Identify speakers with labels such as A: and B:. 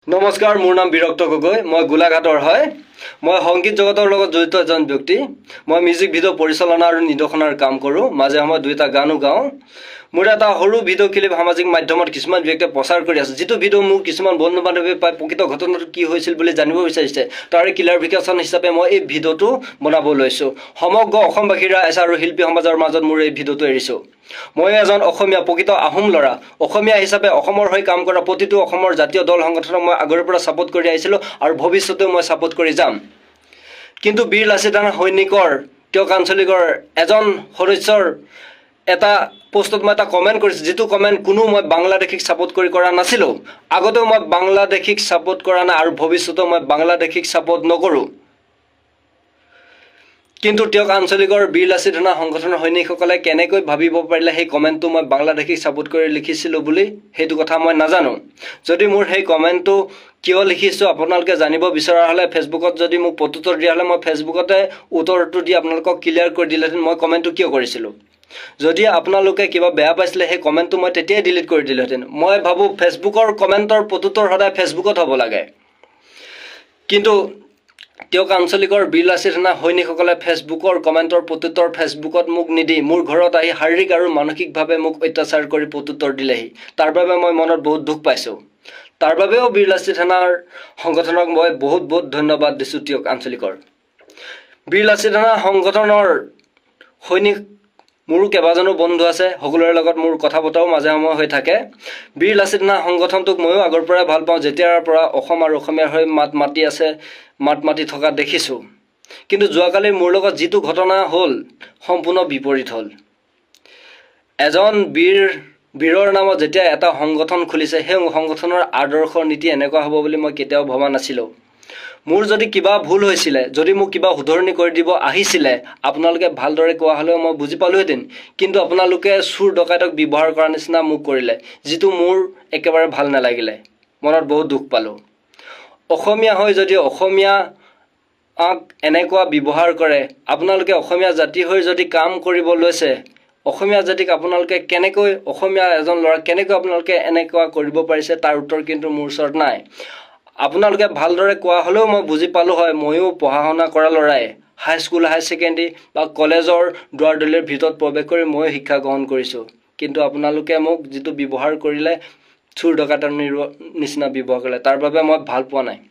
A: নমস্কাৰ, মোৰ নাম বিৰক্ত গগৈ। মই গোলাঘাটৰ হয়। মই সংগীত জগতৰ লগত জড়িত এজন ব্যক্তি। মই মিউজিক ভিডিঅ' পৰিচালনা আৰু নিৰ্দেশনাৰ কাম কৰোঁ। মাজে সময়ে দুটা গানো গাওঁ। মোৰ এটা সৰু ভিডিঅ' ক্লিপ সামাজিক মাধ্যমত কিছুমান ব্যক্তিয়ে প্ৰচাৰ কৰি আছে, যিটো ভিডিঅ' মোৰ কিছুমান বন্ধু বান্ধৱীয়ে পাই প্ৰকৃত ঘটনাটো কি হৈছিল বুলি জানিব বিচাৰিছে। তাৰে ক্লাৰিফিকেশ্যন হিচাপে মই এই ভিডিঅ'টো বনাব লৈছোঁ। সমগ্ৰ অসমবাসীৰ ৰাইজ আৰু শিল্পী সমাজৰ মাজত মোৰ এই ভিডিঅ'টো এৰিছোঁ। মই এজন অসমীয়া, প্ৰকৃত আহোম ল'ৰা। অসমীয়া হিচাপে অসমৰ হৈ কাম কৰা প্ৰতিটো অসমৰ জাতীয় দল সংগঠনক মই আগৰে পৰা ছাপোৰ্ট কৰি আহিছিলোঁ আৰু ভৱিষ্যতেও মই ছাপোৰ্ট কৰি যাম। কিন্তু বীৰ লাচিত ৰাণা সৈনিকৰ, তেওঁক আঞ্চলিকৰ এজন সদস্যৰ এটা পোষ্টত মই এটা কমেণ্ট কৰিছোঁ, যিটো কমেণ্ট কোনো মই বাংলাদেশীক ছাপোৰ্ট কৰি কৰা নাছিলোঁ। আগতেও মই বাংলাদেশীক ছাপোৰ্ট কৰা নাই আৰু ভৱিষ্যতেও মই বাংলাদেশীক ছাপোৰ্ট নকৰোঁ। কিন্তু তেওঁক আঞ্চলিকৰ বীৰ লাচিত ৰাণা সংগঠনৰ সৈনিকসকলে কেনেকৈ ভাবিব পাৰিলে সেই কমেণ্টটো মই বাংলাদেশীক ছাপোৰ্ট কৰি লিখিছিলোঁ বুলি, সেইটো কথা মই নাজানো। যদি মোৰ সেই কমেণ্টটো কিয় লিখিছোঁ আপোনালোকে জানিব বিচৰা হ'লে ফেচবুকত যদি মোক প্ৰত্যুত্তৰ দিয়া হ'লে মই ফেচবুকতে উত্তৰটো দি আপোনালোকক ক্লিয়াৰ কৰি দিলেহেঁতেন মই কমেণ্টটো কিয় কৰিছিলোঁ। যদি আপোনালোকে কিবা বেয়া পাইছিলে সেই কমেণ্টটো মই তেতিয়াই ডিলিট কৰি দিলোহেঁতেন। মই ভাবোঁ ফেচবুকৰ কমেণ্টৰ প্ৰত্যুত্তৰ সদায় ফেচবুকত হ'ব লাগে। কিন্তু তেওঁক আঞ্চলিকৰ বীৰ লাচিত ৰাণা সৈনিকসকলে ফেচবুকৰ কমেণ্টৰ প্ৰত্যুত্তৰ ফেচবুকত মোক নিদি মোৰ ঘৰত আহি শাৰীৰিক আৰু মানসিকভাৱে মোক অত্যাচাৰ কৰি প্ৰত্যুত্তৰ দিলেহি। তাৰ বাবে মই মনত বহুত দুখ পাইছোঁ। তাৰ বাবেও বীৰ লাচিত ৰাণাৰ সংগঠনক মই বহুত বহুত ধন্যবাদ দিছোঁ। তেওঁক আঞ্চলিকৰ বীৰ লাচিত ৰাণা সংগঠনৰ সৈনিক মোৰো কেইবাজনো বন্ধু আছে, সকলোৰে লগত মোৰ কথা বতৰাও মাজে সময়ে হৈ থাকে। বীৰ লাচিত ৰাণা সংগঠনটোক ময়ো আগৰ পৰাই ভাল পাওঁ, যেতিয়াৰ পৰা অসম আৰু অসমীয়াৰ হৈ মাত মাতি থকা দেখিছোঁ। কিন্তু যোৱাকালি মোৰ লগত যিটো ঘটনা হ'ল সম্পূৰ্ণ বিপৰীত হ'ল। এজন বীৰৰ নামত যেতিয়া এটা সংগঠন খুলিছে, সেই সংগঠনৰ আদৰ্শ নীতি এনেকুৱা হ'ব বুলি মই কেতিয়াও ভবা নাছিলোঁ। মোৰ যদি কিবা ভুল হৈছিলে, যদি মোক কিবা শুধৰণি কৰি দিব আহিছিলে, আপোনালোকে ভালদৰে কোৱা হ'লেও মই বুজি পালোহেঁতেন। কিন্তু আপোনালোকে চোৰ ডকাইতক ব্যৱহাৰ কৰাৰ নিচিনা মোক কৰিলে, যিটো মোৰ একেবাৰে ভাল নালাগিলে। মনত বহুত দুখ পালোঁ। অসমীয়া হৈ যদি অসমীয়াক এনেকুৱা ব্যৱহাৰ কৰে, আপোনালোকে অসমীয়া জাতি হৈ যদি কাম কৰিব লৈছে, অসমীয়া জাতিক আপোনালোকে কেনেকৈ, অসমীয়া এজন ল'ৰাক কেনেকৈ আপোনালোকে এনেকুৱা কৰিব পাৰিছে, তাৰ উত্তৰ কিন্তু মোৰ ওচৰত নাই। আপোনালোকে ভালদৰে কোৱা হ'লেও মই বুজি পালোঁ হয়। ময়ো পঢ়া শুনা কৰা ল'ৰাই, হাইস্কুল, হাই ছেকেণ্ডেৰী বা কলেজৰ দুৱাৰদলিৰ ভিতৰত প্ৰৱেশ কৰি ময়ো শিক্ষা গ্ৰহণ কৰিছোঁ। কিন্তু আপোনালোকে মোক যিটো ব্যৱহাৰ কৰিলে, চোৰ ডকাইতৰ নিচিনা ব্যৱহাৰ কৰিলে, তাৰ বাবে মই ভাল পোৱা নাই।